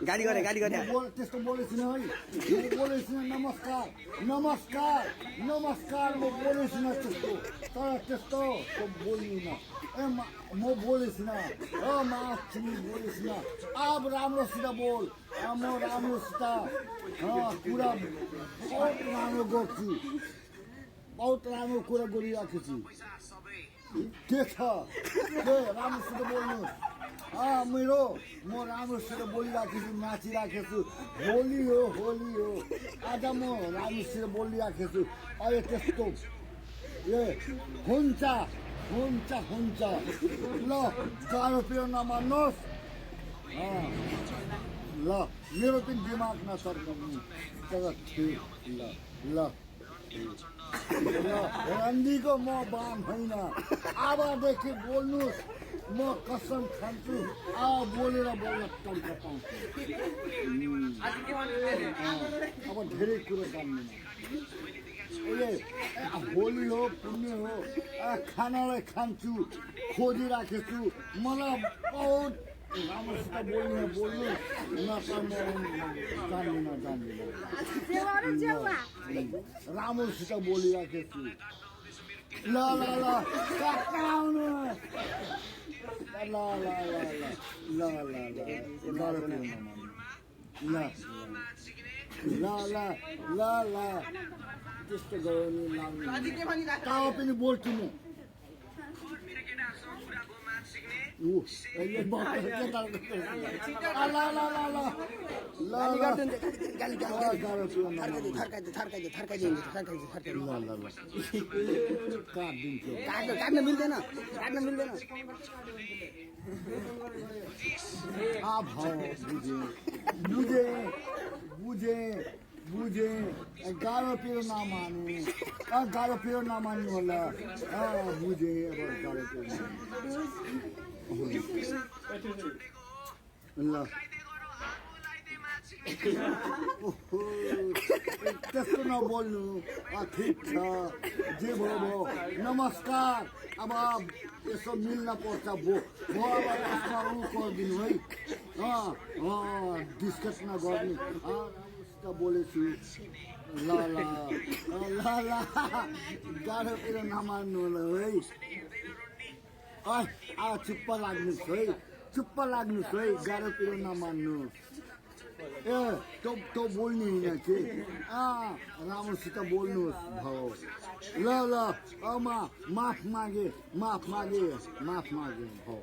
गाली गरे त्यस्तो बोलेको छैन है म बोलेको छैन नमस्कार नमस्कार नमस्कार म बोलेको छैन त्यस्तो तर त्यस्तो बोल्दिन ए म बोलेको छैन तिमी बोलेको छैन अब राम्रोसित बोल म राम्रोसित कुरा बहुत राम्रो गर्छु बहुत राम्रो कुरा गरिराखेको छु के छ के राम्रोसित बोल्नुहोस् म राम्रोसित बोलिराखेको छु नाचिराखेको छु होली हो आज म राम्रोसित बोलिराखेको छु अहिले त्यस्तो ए हुन्छ ल गाह्रो पिरो नमान्नुहोस् ल मेरो पनि दिमाग नसर्काउनु तर ठिक ल रन्डीको म बाम होइन अबदेखि बोल्नुहोस् म कसम खान्छु बोलेर बोल्न तर्का पाउँछु अब धेरै कुरो जान्दिनँ होली हो पुण्य हो खानालाई खान्छु खोजिराखेको छु मलाई बहुत राम्रोसित बोल्नु नत्र म जान्दिनँ राम्रोसित बोलिराखेको छु ल आउनु ल त्यस्तो गयो नि तावा पनि बोल्छु म काट्न मिल्दैन बुझे गाह्रो पिरो नमान्नु होला बुझे अब गाह्रो पिरो ल त्यस्तो नबोल्नु ठिक छ जे भयो नमस्कार अब यसो मिल्न पर्छ अब यसमा गरिदिनु है डिस्कस नगर्नु बोलेछु ल गाह्रो पिरो नमान्नु होला है चुप्प लाग्नुहोस् है गाह्रो पिरो नमान्नु ए तँ बोल्ने होइन के राम्रोसित बोल्नुहोस् भाउ ल माफ मागे भाउ